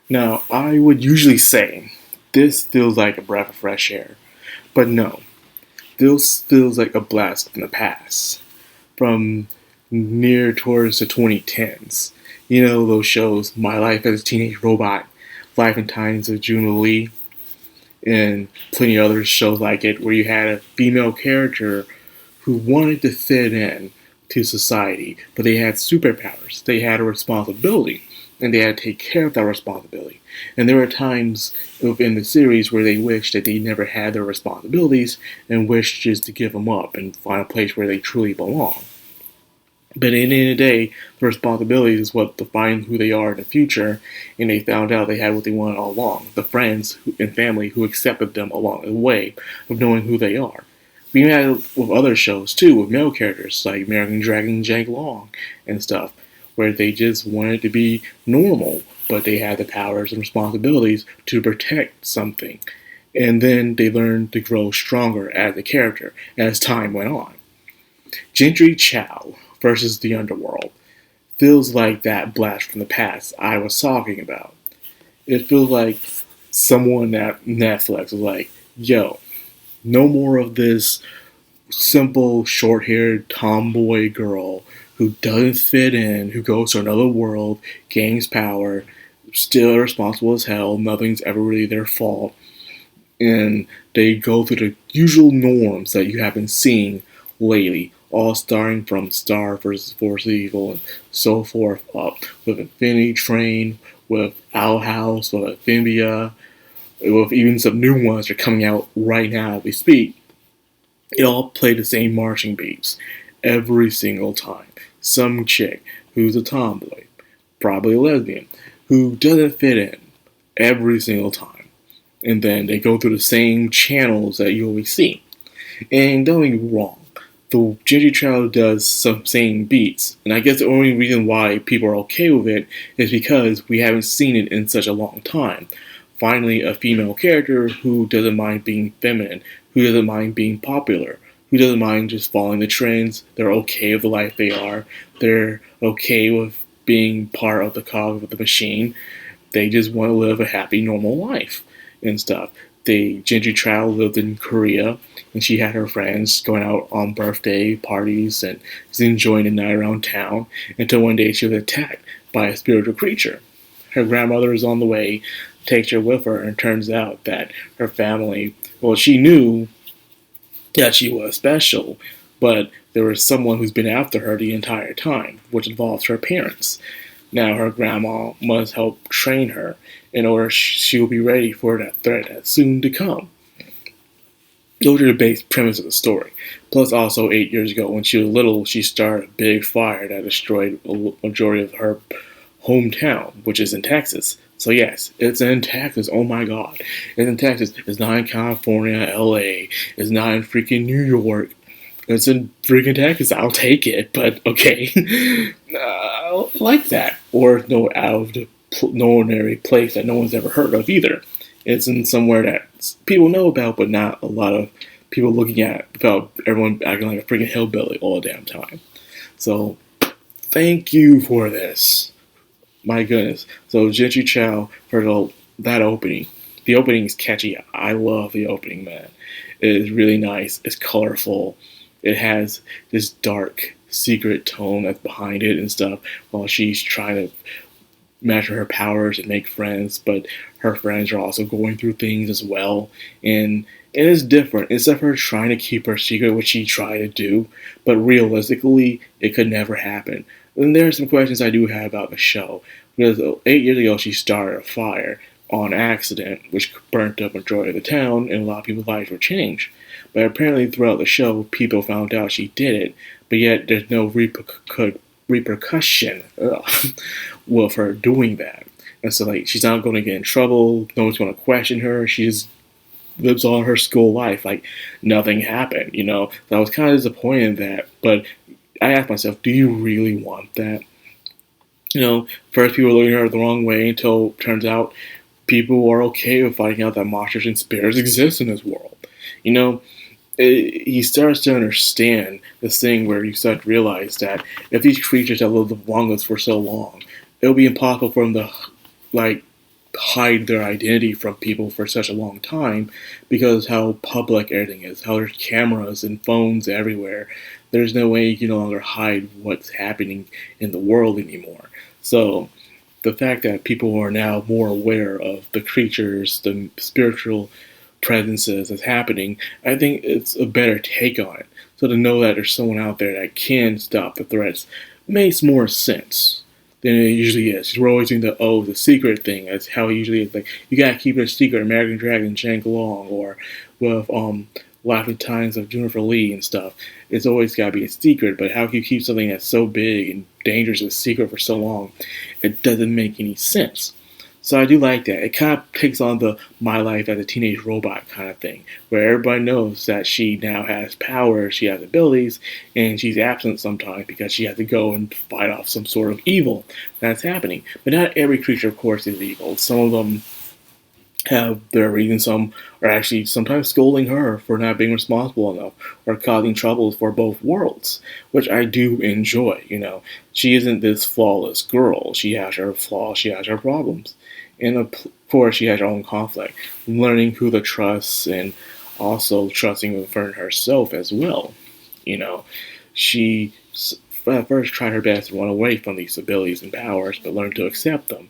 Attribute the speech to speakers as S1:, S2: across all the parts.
S1: Now, I would usually say this feels like a breath of fresh air, but no, this feels like a blast from the past, from near towards the 2010s. You know, those shows, My Life as a Teenage Robot, Life and Times of Juna Lee, and plenty of other shows like it, where you had a female character who wanted to fit in to society, but they had superpowers. They had a responsibility, and they had to take care of that responsibility. And there were times within the series where they wished that they never had their responsibilities and wished just to give them up and find a place where they truly belong. But at the end of the day, the responsibility is what defines who they are in the future, and they found out they had what they wanted all along. The friends and family who accepted them along the way of knowing who they are. We had it with other shows too, with male characters like American Dragon Jake Long and stuff, where they just wanted to be normal, but they had the powers and responsibilities to protect something. And then they learned to grow stronger as a character as time went on. Jentry Chau versus the Underworld feels like that blast from the past I was talking about. It feels like someone at Netflix was like, yo, no more of this simple, short haired tomboy girl who doesn't fit in, who goes to another world, gains power, still irresponsible as hell, nothing's ever really their fault, and they go through the usual norms that you have been seeing lately, all starting from Star versus Force Evil and so forth, up with Infinity Train, with Owl House, with Amphibia, with even some new ones that are coming out right now as we speak. It all play the same marching beats every single time. Some chick who's a tomboy, probably a lesbian, who doesn't fit in every single time. And then they go through the same channels that you always see. And don't get me wrong, the Jentry Chau does some same beats, and I guess the only reason why people are okay with it is because we haven't seen it in such a long time. Finally, a female character who doesn't mind being feminine, who doesn't mind being popular, who doesn't mind just following the trends. They're okay with the life they are. They're okay with being part of the cog of the machine. They just want to live a happy, normal life and stuff. Jentry Chau lived in Korea, and she had her friends going out on birthday parties and just enjoying the night around town until one day she was attacked by a spiritual creature. Her grandmother is on the way, takes her with her, and it turns out that her family, well, she knew that she was special, but there was someone who's been after her the entire time, which involves her parents. Now her grandma must help train her in order she will be ready for that threat that's soon to come. Those are the base premise of the story. Plus, also 8 years ago, when she was little, she started a big fire that destroyed a majority of her hometown, which is in Texas. So yes, it's in Texas. Oh my God, it's in Texas. It's not in California, LA. It's not in freaking New York. It's in freaking Texas. I'll take it, but okay. I like that. Or no, out of the ordinary place that no one's ever heard of either. It's in somewhere that people know about, but not a lot of people looking at without everyone acting like a freaking hillbilly all the damn time. So, thank you for this. My goodness. So, Jentry Chau for that opening. The opening is catchy. I love the opening, man. It is really nice. It's colorful. It has this dark, secret tone that's behind it and stuff while she's trying to measure her powers and make friends, but her friends are also going through things as well. And it is different. Instead of her trying to keep her secret, which she tried to do, but realistically, it could never happen. And there are some questions I do have about the show. Because 8 years ago, she started a fire on accident, which burnt up a majority of the town, and a lot of people's lives were changed. But apparently throughout the show, people found out she did it, but yet there's no repercussion with her doing that. And so, like, she's not going to get in trouble, no one's going to question her, she just lives on her school life like nothing happened, you know? So I was kind of disappointed in that, but I asked myself, do you really want that? You know, first people were looking at her the wrong way until it turns out people are okay with finding out that monsters and spirits exist in this world. You know, he starts to understand this thing where you start to realize that if these creatures have lived among us for so long, it'll be impossible for them to, like, hide their identity from people for such a long time because how public everything is, how there's cameras and phones everywhere. There's no way you can no longer hide what's happening in the world anymore. So the fact that people are now more aware of the creatures, the spiritual presences that's happening, I think it's a better take on it. So to know that there's someone out there that can stop the threats makes more sense than it usually is. We're always doing the secret thing. That's how it usually is. Like, you gotta keep it a secret. American Dragon, Shank Long, or with Laughing Times of Jennifer Lee and stuff. It's always gotta be a secret. But how can you keep something that's so big and dangerous a secret for so long? It doesn't make any sense. So I do like that. It kind of takes on the my life as a teenage robot kind of thing, where everybody knows that she now has power, she has abilities, and she's absent sometimes because she has to go and fight off some sort of evil that's happening. But not every creature, of course, is evil. Some of them have their reasons. Some are actually sometimes scolding her for not being responsible enough or causing troubles for both worlds, which I do enjoy. She isn't this flawless girl. She has her flaws, she has her problems. And of course, she has her own conflict, learning who to trust and also trusting within herself as well. She at first tried her best to run away from these abilities and powers, but learned to accept them.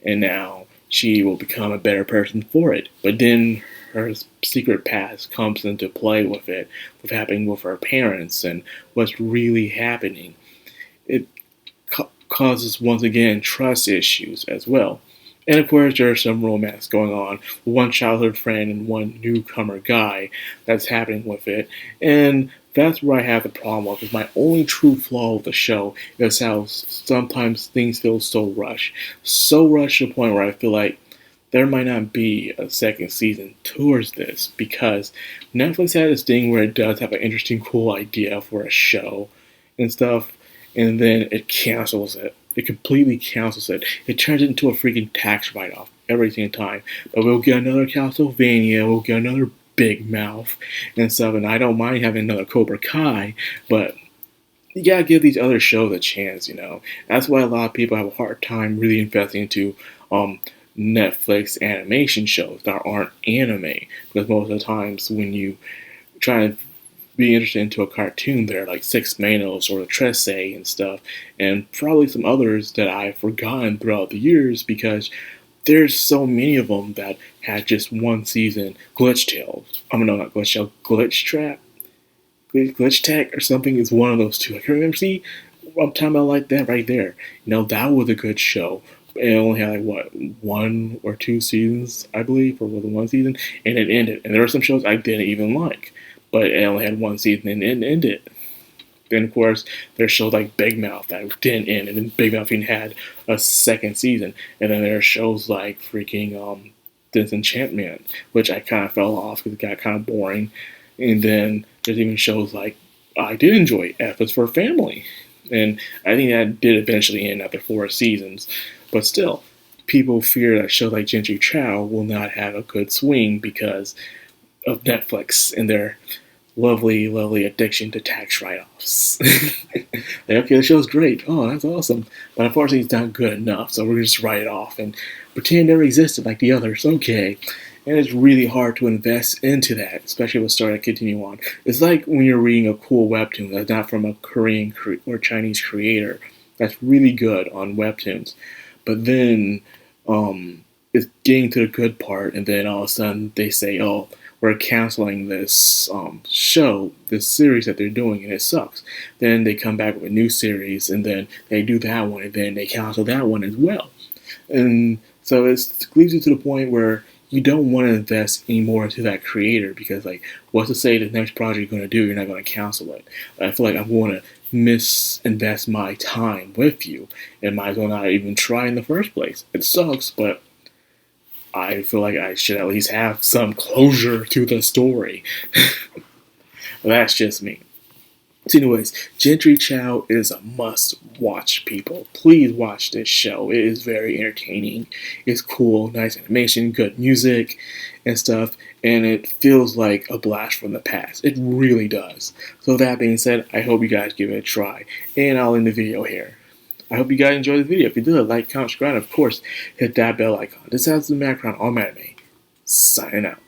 S1: And now she will become a better person for it. But then her secret past comes into play with it, with happening with her parents and what's really happening. It causes, once again, trust issues as well. And of course, there's some romance going on with one childhood friend and one newcomer guy that's happening with it. And that's where I have the problem with. Is my only true flaw with the show is how sometimes things feel so rushed. So rushed to the point where I feel like there might not be a second season towards this, because Netflix had this thing where it does have an interesting, cool idea for a show and stuff, and then it cancels it. It completely cancels it. It turns it into a freaking tax write-off every single time. But we'll get another Castlevania, we'll get another Big Mouth and stuff, and I don't mind having another Cobra Kai, but you gotta give these other shows a chance, That's why a lot of people have a hard time really investing into Netflix animation shows that aren't anime, because most of the times when you try to be interested into a cartoon there, like Six Manos or the Tresse and stuff, and probably some others that I've forgotten throughout the years because there's so many of them that had just one season. Glitch Tales. No, not Glitch Tales. Glitch Trap? Glitch Tech or something is one of those two. I can't remember. See, I'm talking about like that right there. That was a good show. It only had one or two seasons, I believe, or was it one season, and it ended. And there were some shows I didn't even like, but it only had one season and it ended. Then, of course, there's shows like Big Mouth that didn't end, and then Big Mouth even had a second season. And then there are shows like freaking Disenchantment, which I kind of fell off because it got kind of boring. And then there's even shows like I did enjoy F is for Family. And I think that did eventually end after 4 seasons. But still, people fear that shows like Jentry Chau will not have a good swing because of Netflix and their lovely, lovely addiction to tax write-offs. Okay, the show's great. Oh, that's awesome. But unfortunately, it's not good enough, so we're going to just write it off and pretend it never existed like the others. Okay. And it's really hard to invest into that, especially with Start and Continue On. It's like when you're reading a cool webtoon that's not from a Korean or Chinese creator that's really good on webtoons. But then it's getting to the good part, and then all of a sudden they say, oh, we're canceling this show, this series that they're doing, and it sucks. Then they come back with a new series, and then they do that one, and then they cancel that one as well. And so it leads you to the point where you don't want to invest anymore into that creator because, like, what's to say the next project you're going to do, you're not going to cancel it? I feel like I'm going to misinvest my time with you and might as well not even try in the first place. It sucks, but I feel like I should at least have some closure to the story. That's just me. So anyways, Jentry Chau is a must-watch, people. Please watch this show. It is very entertaining. It's cool, nice animation, good music and stuff, and it feels like a blast from the past. It really does. So that being said, I hope you guys give it a try, and I'll end the video here. I hope you guys enjoyed the video. If you did, like, comment, subscribe, and of course, hit that bell icon. This has been Madcrownxox, all anime. Signing out.